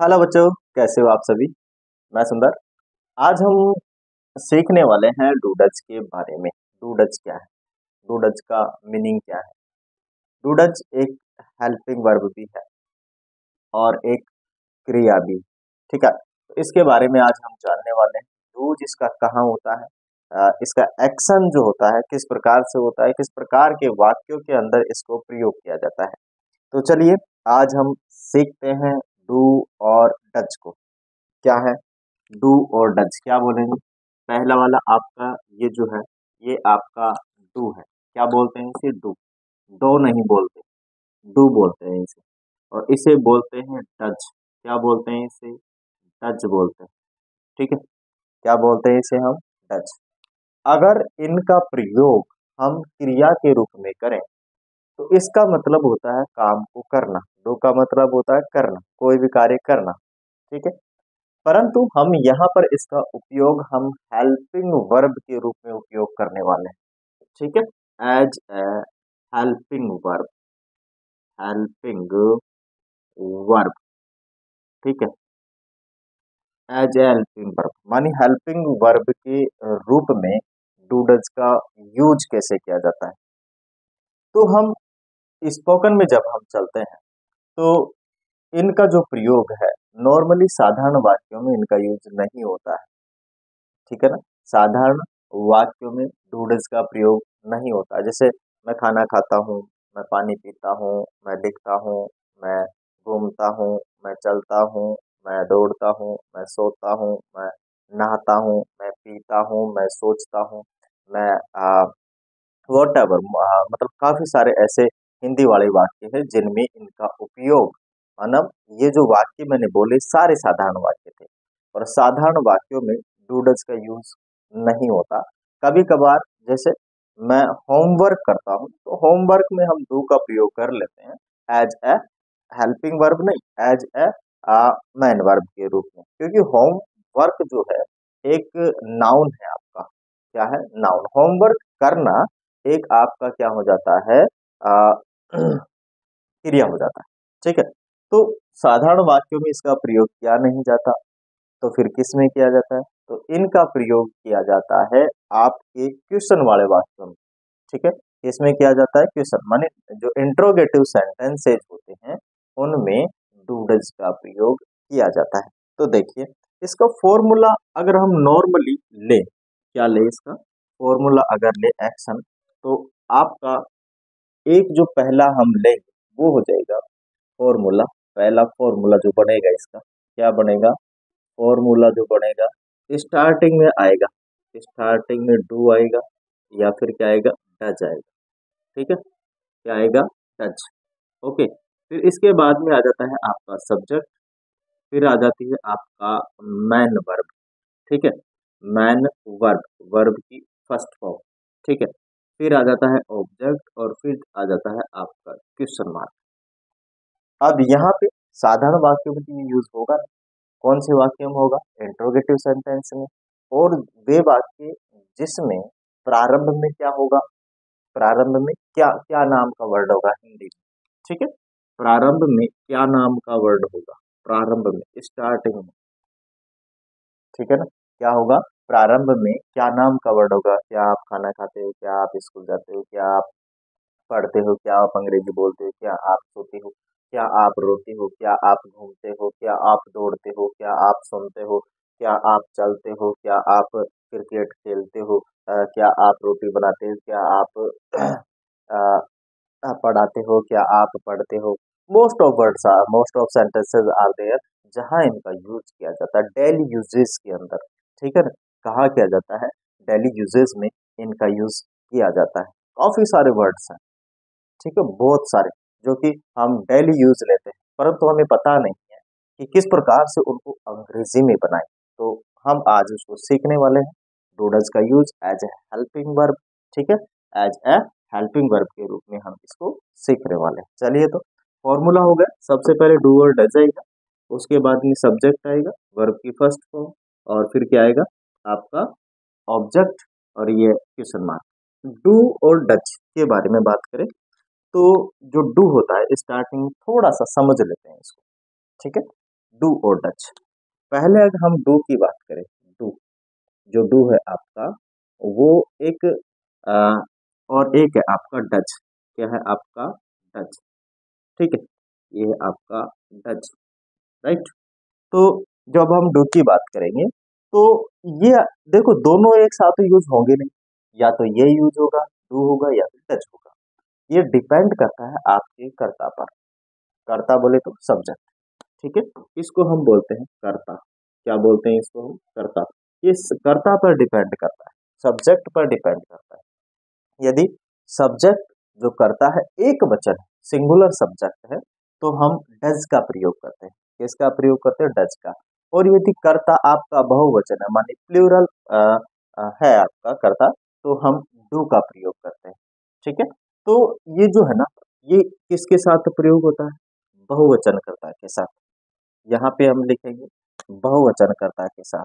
Hello बच्चों, कैसे हो आप सभी। मैं सुंदर। आज हम सीखने वाले हैं डूडज के बारे में। डूडज क्या है, डूडज का मीनिंग क्या है। डूडज एक हेल्पिंग वर्ब भी है और एक क्रिया भी। ठीक है, तो इसके बारे में आज हम जानने वाले हैं। डू जिसका कहाँ होता है, इसका एक्शन जो होता है किस प्रकार से होता है, किस प्रकार के वाक्यों के अंदर इसको प्रयोग किया जाता है। तो चलिए आज हम सीखते हैं डू और डज को। क्या है डू और डज, क्या बोलेंगे। पहला वाला आपका ये जो है, ये आपका डू है। क्या बोलते हैं इसे, डू। डो नहीं बोलते, डू बोलते हैं इसे। और इसे बोलते हैं डज। क्या बोलते हैं इसे, डज बोलते हैं। ठीक है, क्या बोलते हैं इसे हम, डज। अगर इनका प्रयोग हम क्रिया के रूप में करें तो इसका मतलब होता है काम को करना। डू का मतलब होता है करना, कोई भी कार्य करना। ठीक है, परंतु हम यहाँ पर इसका उपयोग हम हेल्पिंग वर्ब के रूप में उपयोग करने वाले हैं। ठीक है, as a helping verb, helping verb. ठीक है, एज ए हेल्पिंग वर्ब मानी हेल्पिंग वर्ब के रूप में डूडल्स का यूज कैसे किया जाता है। तो हम स्पोकन में जब हम चलते हैं तो इनका जो प्रयोग है, नॉर्मली साधारण वाक्यों में इनका यूज नहीं होता है। ठीक है ना, साधारण वाक्यों में डूडल्स का प्रयोग नहीं होता। जैसे मैं खाना खाता हूँ, मैं पानी पीता हूँ, मैं लिखता हूँ, मैं घूमता हूँ, मैं चलता हूँ, मैं दौड़ता हूँ, मैं सोता हूँ, मैं नहाता हूँ, मैं पीता हूँ, मैं सोचता हूँ, मैं वॉट एवर, मतलब काफी सारे ऐसे हिंदी वाले वाक्य हैं जिनमें इनका उपयोग, मतलब ये जो वाक्य मैंने बोले सारे साधारण वाक्य थे। और साधारण वाक्यों में डूडल्स का यूज नहीं होता। कभी कभार जैसे मैं होमवर्क करता हूँ तो होमवर्क में हम डू का प्रयोग कर लेते हैं एज ए हेल्पिंग वर्ब, नहीं एज ए मैन वर्ब के रूप में, क्योंकि होम वर्क जो है एक नाउन है आपका। क्या है, नाउन। होमवर्क करना एक आपका क्या हो जाता है, आ, क्रिया हो जाता है। ठीक है, तो साधारण वाक्यों में इसका प्रयोग किया नहीं जाता, तो फिर किस में किया जाता है, तो इनका प्रयोग किया जाता है आपके क्वेश्चन वाले वाक्यों में। ठीक है, इसमें किया जाता है क्वेश्चन, माने जो इंट्रोगेटिव सेंटेंसेज होते हैं उनमें डूडल्स का प्रयोग किया जाता है। तो देखिए इसका फॉर्मूला अगर हम नॉर्मली ले, क्या ले इसका फॉर्मूला अगर ले एक्शन, तो आपका एक जो पहला हम लेंगे वो हो जाएगा फॉर्मूला। पहला फॉर्मूला जो बनेगा इसका क्या बनेगा, फॉर्मूला जो बनेगा स्टार्टिंग में आएगा, स्टार्टिंग में डू आएगा या फिर क्या आएगा, डज आएगा। ठीक है, क्या आएगा, टच। ओके, फिर इसके बाद में आ जाता है आपका सब्जेक्ट, फिर आ जाती है आपका मैन वर्ब। ठीक है, मैन वर्ब, वर्ब की फर्स्ट फॉर्म। ठीक है, फिर आ जाता है ऑब्जेक्ट और फिर आ जाता है आपका क्वेश्चन मार्क। अब यहाँ पे साधारण वाक्यों में तो ये यूज होगा, कौन से वाक्य में होगा, इंट्रोगेटिव सेंटेंस में। और वे वाक्य जिसमें प्रारंभ में क्या होगा, प्रारंभ में क्या क्या नाम का वर्ड होगा हिंदी में। ठीक है, प्रारंभ में क्या नाम का वर्ड होगा, प्रारंभ में, स्टार्टिंग में। ठीक है ना, क्या होगा, प्रारंभ में क्या नाम का वर्ड होगा। क्या आप खाना खाते हो, क्या आप स्कूल जाते हो, क्या आप पढ़ते हो, क्या आप अंग्रेजी बोलते हो, क्या आप सोते हो, क्या आप रोते हो, क्या आप घूमते हो, क्या आप दौड़ते हो, क्या आप सुनते हो, क्या आप चलते हो, क्या आप क्रिकेट खेलते हो, क्या आप रोटी बनाते हो, क्या आप पढ़ाते हो, क्या आप पढ़ते हो। Most of sentences are there जहां इनका यूज किया जाता है डेली यूजेस के अंदर। ठीक है ना, कहा किया जाता है, डेली यूजेस में इनका यूज किया जाता है। काफी सारे वर्ड्स हैं, ठीक है, बहुत सारे जो कि हम डेली यूज लेते हैं, परंतु हमें पता नहीं है कि किस प्रकार से उनको अंग्रेजी में बनाएं। तो हम आज उसको सीखने वाले हैं, डूडल्स का use as a helping verb. ठीक है, एज ए हेल्पिंग वर्ब के रूप में हम इसको सीखने वाले हैं। चलिए, तो फॉर्मूला हो गया, सबसे पहले डू और डज आएगा, उसके बाद में सब्जेक्ट आएगा, वर्ब की फर्स्ट फॉर्म, और फिर क्या आएगा आपका ऑब्जेक्ट, और ये क्वेश्चन मार्क। डू और डच के बारे में बात करें तो जो डू होता है स्टार्टिंग थोड़ा सा समझ लेते हैं इसको। ठीक है, डू और डच। पहले अगर हम डू की बात करें, डू, जो डू है आपका वो एक और एक है आपका डच। क्या है आपका? डच। ठीक है, ये है आपका डच, राइट। तो जब हम डू की बात करेंगे तो ये देखो दोनों एक साथ यूज होंगे नहीं, या तो ये यूज होगा डू होगा या फिर डच होगा। ये डिपेंड करता है आपके कर्ता पर। कर्ता बोले तो सब्जेक्ट, ठीक है, इसको हम बोलते हैं कर्ता। क्या बोलते हैं इसको हम? कर्ता। ये कर्ता पर डिपेंड करता है, सब्जेक्ट पर डिपेंड करता है। यदि सब्जेक्ट जो करता है एक वचन है, सिंगुलर सब्जेक्ट है, तो हम डज का प्रयोग करते हैं। किसका प्रयोग करते हैं? डज का। और यदि कर्ता आपका बहुवचन है, माने प्लूरल है आपका कर्ता, तो हम डू का प्रयोग करते हैं। ठीक है, तो ये जो है ना, ये किसके साथ प्रयोग होता है? बहुवचन कर्ता के साथ। यहाँ पे हम लिखेंगे बहुवचन कर्ता के साथ।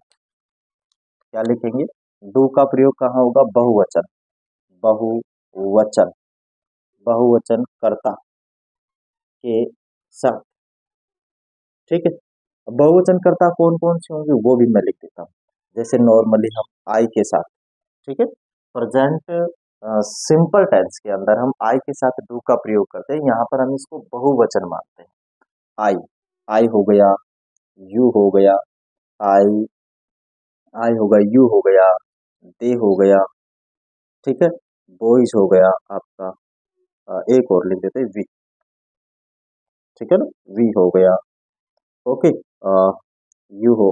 क्या लिखेंगे? डू का प्रयोग कहाँ होगा? बहुवचन, बहुवचन, बहुवचन कर्ता के साथ। ठीक है, अब बहुवचन कर्ता कौन कौन से होंगे वो भी मैं लिख देता हूँ। जैसे नॉर्मली हम आई के साथ, ठीक है, प्रेजेंट सिंपल टेंस के अंदर हम आई के साथ डू का प्रयोग करते हैं। यहाँ पर हम इसको बहुवचन मानते हैं। आई, आई हो गया, यू हो गया, आई, आई हो गया, यू हो गया, दे हो गया, ठीक है, बॉयज हो गया आपका, एक और लिख देते हैं वी, ठीक है ना, वी हो गया। ओके, यू हो,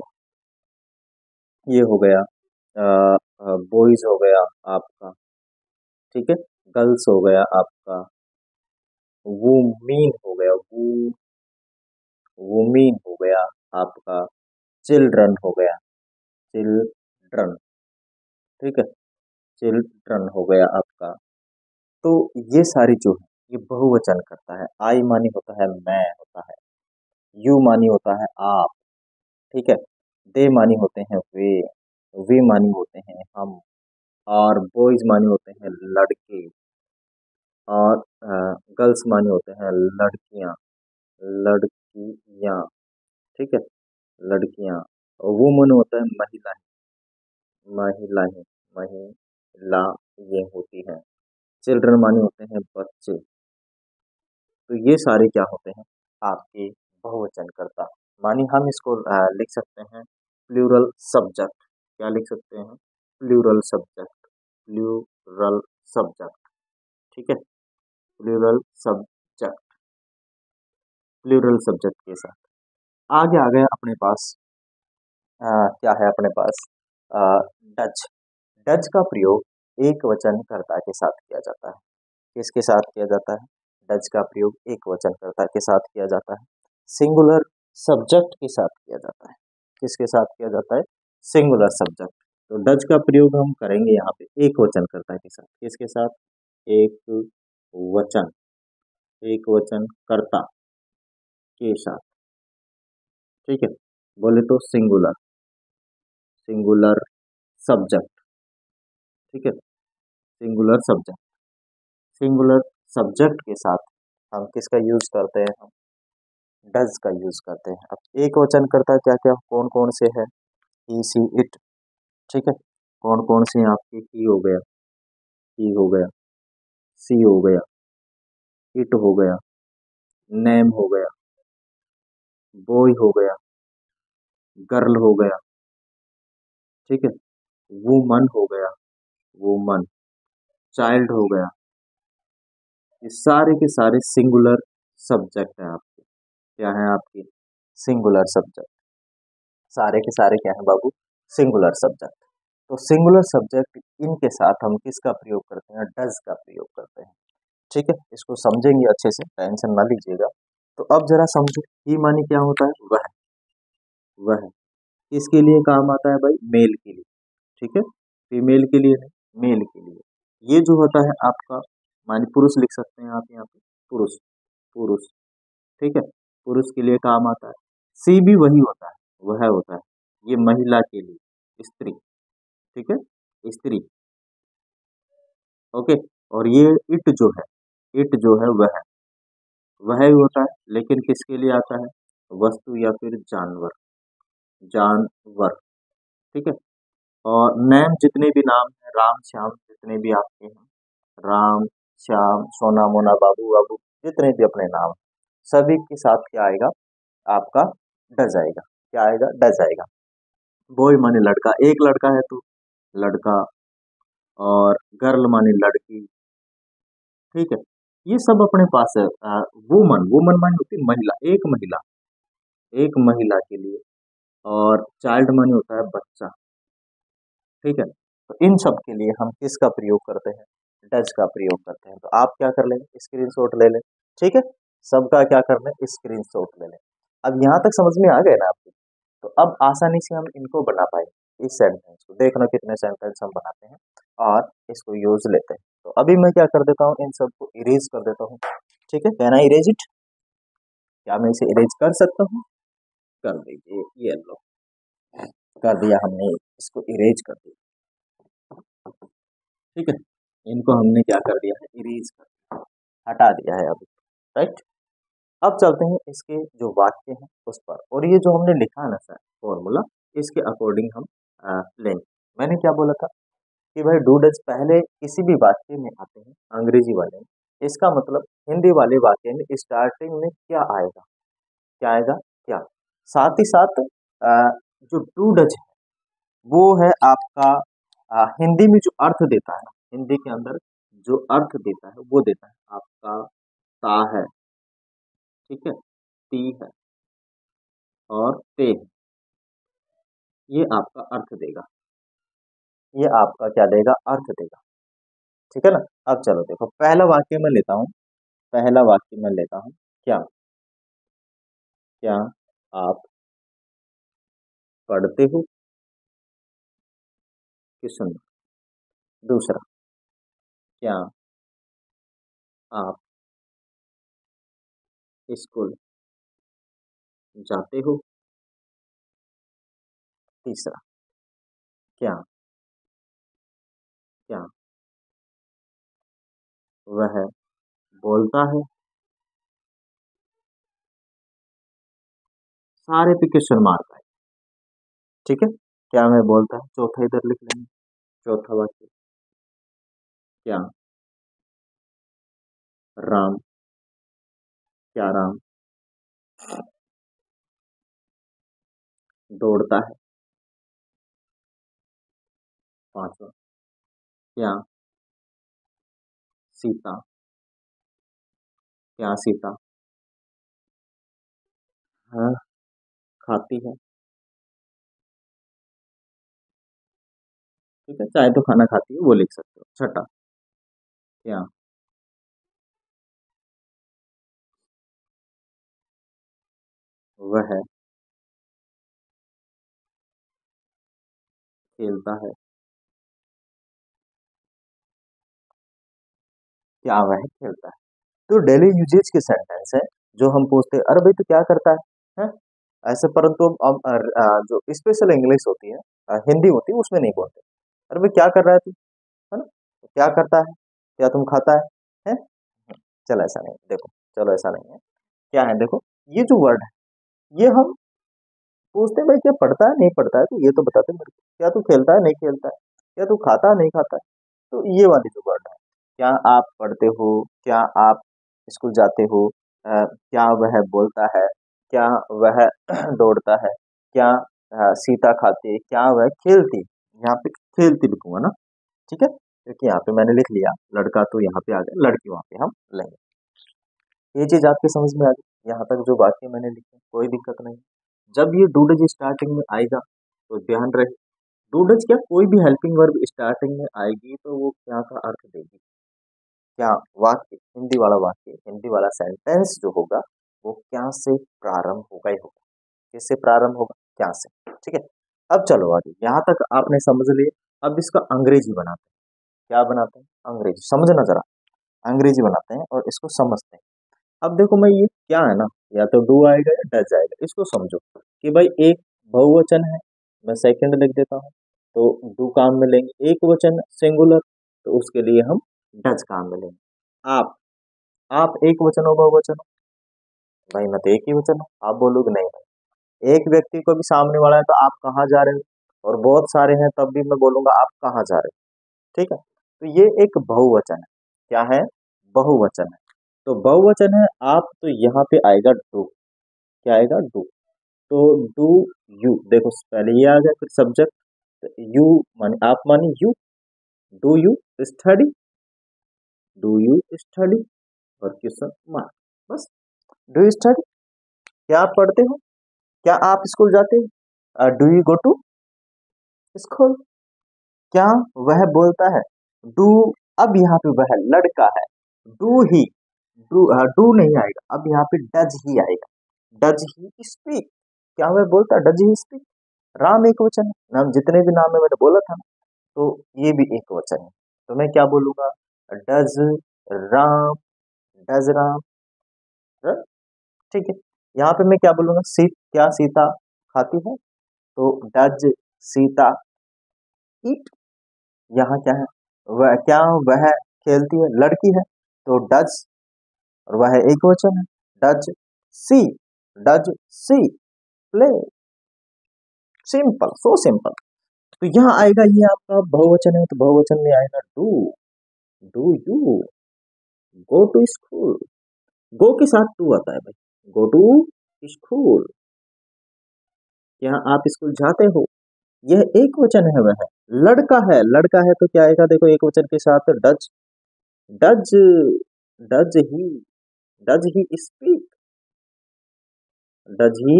ये हो गया, बॉयज हो गया आपका, ठीक है, गर्ल्स हो गया आपका, वुमीन हो गया, वुमीन हो गया आपका, चिल्ड्रन हो गया, चिल्ड्रन, ठीक है, चिल्ड्रन हो गया आपका। तो ये सारी जो है ये बहुवचन करता है। आई मानी होता है मैं होता है, यू मानी होता है आप, ठीक है, दे मानी होते हैं वे मानी होते हैं हम, और बॉयज मानी होते हैं लड़के, और गर्ल्स माने होते हैं लड़कियां, लड़कियां, ठीक है, लड़कियां। और वुमन होता है महिलाएं, महिलाएं, महिला ये होती हैं। चिल्ड्रन माने होते हैं बच्चे। तो ये सारे क्या होते हैं? आपके बहुवचन कर्ता। मानी हम इसको लिख सकते हैं प्लूरल सब्जेक्ट। क्या लिख सकते हैं? प्लूरल सब्जेक्ट, प्लूरल सब्जेक्ट, ठीक है, प्लूरल सब्जेक्ट, प्लूरल सब्जेक्ट के साथ। आगे आ गया अपने पास क्या है अपने पास? डच। डच का प्रयोग एक वचन कर्ता के साथ किया जाता है। किसके साथ किया जाता है? डच का प्रयोग एक वचन कर्ता के साथ किया जाता है, सिंगुलर सब्जेक्ट के साथ किया जाता है। किसके साथ किया जाता है? Singular subject. तो डच का प्रयोग हम करेंगे यहाँ पे एक वचन कर्ता के साथ। किसके साथ? एक वचन, एक वचन कर्ता के साथ, ठीक है, बोले तो सिंगुलर, सिंगुलर सब्जेक्ट, ठीक है, सिंगुलर सब्जेक्ट। सिंगुलर सब्जेक्ट के साथ हम किसका यूज करते हैं? हम डज का यूज करते हैं। अब एक वचन करता क्या क्या कौन कौन से है? ही, सी, इट, ठीक है, कौन कौन से हैं आपके? ही हो गया, ही हो गया, सी हो गया, इट हो गया, नेम हो गया, बॉय हो गया, गर्ल हो गया, ठीक है, वुमन हो गया, वुमन, चाइल्ड हो गया। ये सारे के सारे सिंगुलर सब्जेक्ट हैं आपके। क्या है आपके? Singular subject. सारे के सारे क्या है बाबू? Singular subject. तो सिंगुलर सब्जेक्ट इनके साथ हम किसका प्रयोग करते हैं? डज का प्रयोग करते हैं। ठीक है, इसको समझेंगे अच्छे से, टेंशन ना लीजिएगा। तो अब जरा समझो, ही मानी क्या होता है? वह, वह किसके लिए काम आता है भाई? मेल के लिए, ठीक है, फीमेल के लिए नहीं, मेल के लिए। ये जो होता है आपका, मानी पुरुष लिख सकते हैं आप यहाँ पे, पुरुष, पुरुष, ठीक है, पुरुष के लिए काम आता है। सी भी वही होता है, वह होता है, ये महिला के लिए, स्त्री, ठीक है, स्त्री, ओके। और ये इट जो है, इट जो है वह ही होता है, लेकिन किसके लिए आता है? वस्तु या फिर जानवर, जानवर, ठीक है। और नेम जितने भी नाम है, राम श्याम जितने भी आपके हैं, राम श्याम सोना मोना बाबू बाबू जितने भी अपने नाम हैं, सभी के साथ क्या आएगा, आपका डज आएगा। क्या आएगा, डज आएगा। बॉय माने लड़का, एक लड़का है तो लड़का, और गर्ल माने लड़की, ठीक है। ये सब अपने पास है। वुमन, वुमन माने होती है महिला, एक महिला, एक महिला के लिए। और चाइल्ड माने होता है बच्चा, ठीक है। तो इन सब के लिए हम किसका प्रयोग करते हैं, डज का प्रयोग करते हैं। तो आप क्या कर लेंगे, स्क्रीनशॉट ले लें, ठीक है। सबका क्या करना है, स्क्रीनशॉट ले लें। अब यहाँ तक समझ में आ गए ना आपको, तो अब आसानी से हम इनको बना पाएंगे, इस सेंटेंस को। देखना कितने सेंटेंस हम बनाते हैं और इसको यूज लेते हैं। तो अभी मैं क्या कर देता हूँ, इन सबको इरेज कर देता हूँ, ठीक है। कैन आई इरेज इट, क्या मैं इसे इरेज कर सकता हूँ, कर दीजिए। ये लो, कर दिया हमने, इसको इरेज कर दिया, ठीक है। इनको हमने क्या कर दिया है, इरेज कर दिया, हटा दिया है अभी, राइट। अब चलते हैं इसके जो वाक्य हैं उस पर, और ये जो हमने लिखा है ना सर फॉर्मूला, इसके अकॉर्डिंग हम लेंगे। मैंने क्या बोला था कि भाई डू डज पहले किसी भी वाक्य में आते हैं अंग्रेजी वाले में, इसका मतलब हिंदी वाले वाक्य में स्टार्टिंग में क्या आएगा, क्या आएगा, क्या। साथ ही साथ जो डू डज है वो है आपका हिंदी में जो अर्थ देता है, हिंदी के अंदर जो अर्थ देता है वो देता है आपका ता है, ठीक है, ती है और ते है, ये आपका अर्थ देगा, ये आपका क्या देगा, अर्थ देगा, ठीक है ना। अब चलो देखो, पहला वाक्य मैं लेता हूँ, पहला वाक्य मैं लेता हूँ, क्या, क्या आप पढ़ते हो कि सुन। दूसरा, क्या आप स्कूल जाते हो। तीसरा, क्या, क्या वह बोलता है। सारे पे क्वेश्चन मार्क है, ठीक है। क्या मैं बोलता है, चौथा इधर लिख लेंगे, चौथा वाक्य, क्या राम, क्या राम दौड़ता है। पांचवा, क्या सीता, क्या सीता हाँ खाती है, ठीक है, चाहे तो खाना खाती है वो लिख सकते हो। छठा, क्या वह खेलता है, क्या वह खेलता है। तो डेली यूजेज के सेंटेंस है जो हम पूछते हैं, अरे भाई तो क्या करता है? ऐसे, परंतु हम जो स्पेशल इंग्लिश होती है, हिंदी होती है, उसमें नहीं बोलते। अरे भाई क्या कर रहा है तू, है ना, तो क्या करता है, क्या तुम खाता है? चलो ऐसा नहीं है, देखो, चलो ऐसा नहीं है। क्या है, देखो, ये जो वर्ड है, ये हम पूछते हैं भाई क्या पढ़ता है नहीं पढ़ता है, तो ये तो बताते मेरे को, क्या तू खेलता है नहीं खेलता है, क्या तू खाता है नहीं खाता है। तो ये वाली जो वर्ड है, क्या आप पढ़ते हो, क्या आप स्कूल जाते हो, क्या वह बोलता है, क्या वह दौड़ता है, क्या सीता खाती है, क्या वह खेलती है। यहाँ पे खेलती लिखूंगा ना, ठीक है, क्योंकि यहाँ पे मैंने लिख लिया लड़का, तो यहाँ पे आ गया लड़की, वहां पे हम लेंगे। ये चीज आपके समझ में आ गई, यहाँ तक जो वाक्य मैंने लिखे कोई दिक्कत नहीं। जब ये डूडज स्टार्टिंग में आएगा तो ध्यान रहे, डूडज क्या, कोई भी हेल्पिंग वर्ब स्टार्टिंग में आएगी तो वो क्या का अर्थ देगी। क्या, वाक्य, हिंदी वाला वाक्य, हिंदी वाला सेंटेंस जो होगा वो क्या से प्रारंभ होगा ही होगा। किससे प्रारंभ होगा, क्या से, ठीक है। अब चलो आगे, यहाँ तक आपने समझ लिया। अब इसका अंग्रेजी बनाते हैं, क्या बनाते हैं, अंग्रेजी, समझना जरा, अंग्रेजी बनाते हैं और इसको समझते हैं। अब देखो, मैं ये क्या है ना, या तो डू आएगा या डज आएगा, इसको समझो कि भाई एक बहुवचन है, मैं सेकंड लिख देता हूँ, तो डू काम में लेंगे। एक वचन सिंगुलर, तो उसके लिए हम डज काम में लेंगे। आप, आप एक वचन हो बहुवचन हो, भाई मैं तो एक ही वचन है, आप बोलोगे नहीं भाई, एक व्यक्ति को भी सामने वाला है तो आप कहाँ जा रहे हो, और बहुत सारे हैं तब भी मैं बोलूंगा आप कहाँ जा रहे हो। ठीक है, तो ये एक बहुवचन है। क्या है? बहुवचन है। तो बहुवचन है आप, तो यहाँ पे आएगा डू। क्या आएगा? डू। तो डू यू, देखो पहले ये आ गया, फिर सब्जेक्ट, यू माने आप, माने you. Do you study, do you study, और क्वेश्चन मार्क, बस। डू यू स्टडी, क्या आप पढ़ते हो? क्या आप स्कूल जाते हो? Do you go to school? क्या वह बोलता है? डू। अब यहाँ पे वह लड़का है, डू ही, डू नहीं आएगा, अब यहाँ पे डज ही आएगा। डज ही स्पीक, क्या वह बोलता है? Does he speak. राम एक वचन है, नाम जितने भी नाम है मैंने बोला था ना, तो ये भी एक वचन है। तो मैं क्या बोलूंगा? Does Ram, does Ram. ठीक है, यहाँ पे मैं क्या बोलूंगा? क्या सीता खाती है? तो डज सीता ईट। यहाँ क्या है? वह, क्या वह खेलती है? लड़की है, तो डज, और वह एक वचन है, does she, does C play. Simple, so simple. तो यहाँ आएगा, ये आपका बहुवचन है, तो बहुवचन में आएगा do. Do you go to school? Go के साथ टू आता है भाई, गो टू स्कूल। क्या आप स्कूल जाते हो? यह एक वचन है। वह लड़का है, लड़का है तो क्या आएगा? देखो एक वचन के साथ does, does, does he, does he speak, does he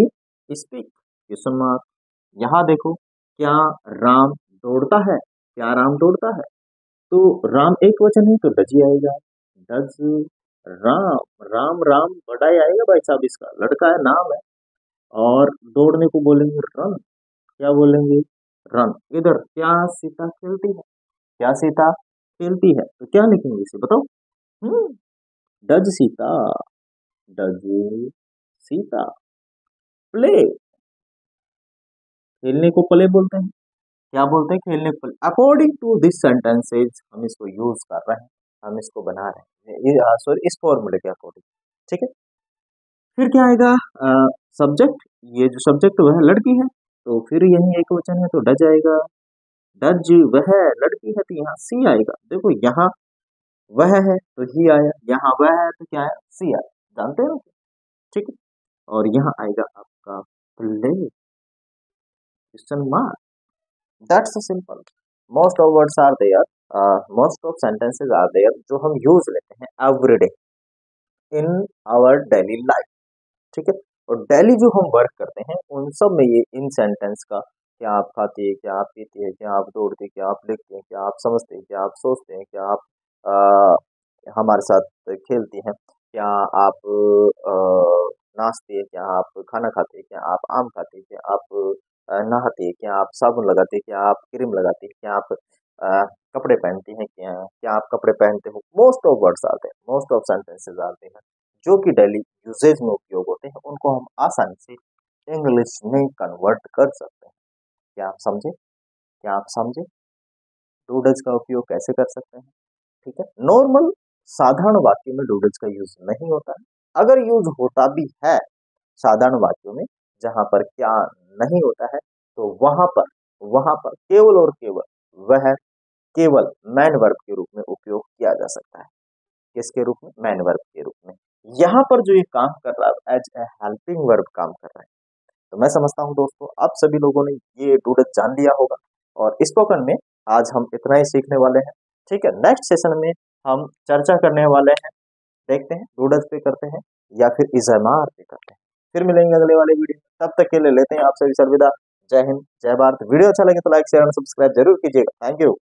speak, question mark. यहाँ देखो, क्या राम दौड़ता है? क्या राम दौड़ता है? तो राम एक वचन है तो डज ही आएगा, डज राम। राम, राम बड़ा ही आएगा भाई साहब, इसका लड़का है, नाम है। और दौड़ने को बोलेंगे रन, क्या बोलेंगे? रन। इधर क्या सीता खेलती है? क्या सीता खेलती है? तो क्या लिखेंगे इसे, बताओ? हम्म does Sita, does Sita play. खेलने को प्ले बोलते हैं। क्या बोलते हैं? खेलने को play. According to this sentences हम इसको यूज कर रहे हैं, हम इसको बना रहे हैं, ये सॉरी इस फॉर्मूले के अकॉर्डिंग। ठीक है, फिर क्या आएगा? सब्जेक्ट, ये जो सब्जेक्ट वह लड़की है, तो फिर यही एक वचन है तो डज आएगा, डज वह लड़की है, तो यहाँ सी आएगा। देखो यहाँ वह है तो ही आया, यहाँ वह है तो क्या है? सी आया, जानते हो? ठीक है, और यहाँ आएगा आपका play, question mark. That's simple. Most of words are there, most of sentences are there जो हम यूज लेते हैं everyday in our daily life. ठीक है, और डेली जो हम वर्क करते हैं उन सब में ये इन सेंटेंस का, क्या आप खाती है, क्या आप पीती है, क्या आप दौड़ती है, क्या आप लिखते हैं, क्या आप समझते हैं, क्या आप सोचते हैं, क्या आप हमारे साथ खेलती हैं, क्या आप नाचती है, क्या आप खाना खाते हैं, क्या आप आम खाते हैं, क्या आप नहाते हैं, क्या आप साबुन लगाते हैं, क्या आप क्रीम लगाते हैं, क्या आप कपड़े पहनते हैं, क्या क्या आप कपड़े पहनते हो। मोस्ट ऑफ वर्ड्स आते हैं, मोस्ट ऑफ सेंटेंसेस आते हैं जो कि डेली यूजेज में उपयोग होते हैं, उनको हम आसानी से इंग्लिश में कन्वर्ट कर सकते हैं। क्या आप समझे? क्या आप समझे डूडल्स का उपयोग कैसे कर सकते हैं? ठीक है, नॉर्मल साधारण वाक्य में डूडल्स का यूज नहीं होता है। अगर यूज होता भी है साधारण वाक्यों में जहां पर क्या नहीं होता है, तो वहां पर केवल और केवल वह केवल मैन वर्ब के रूप में उपयोग किया जा सकता है। किसके रूप में? मैन वर्ब के रूप में। यहाँ पर जो ये काम कर रहा है एज ए हेल्पिंग वर्ब काम कर रहा है। तो मैं समझता हूँ दोस्तों आप सभी लोगों ने ये डूडल्स जान लिया होगा, और स्पोकन में आज हम इतना ही सीखने वाले हैं। ठीक है, नेक्स्ट सेशन में हम चर्चा करने वाले हैं, देखते हैं डूडल्स पे करते हैं या फिर इजमार पे करते हैं। फिर मिलेंगे अगले वाले वीडियो में, तब तक के लिए लेते हैं आप सभी से अलविदा। जय हिंद, जय भारत। वीडियो अच्छा लगे तो लाइक शेयर और सब्सक्राइब जरूर कीजिएगा। Thank you.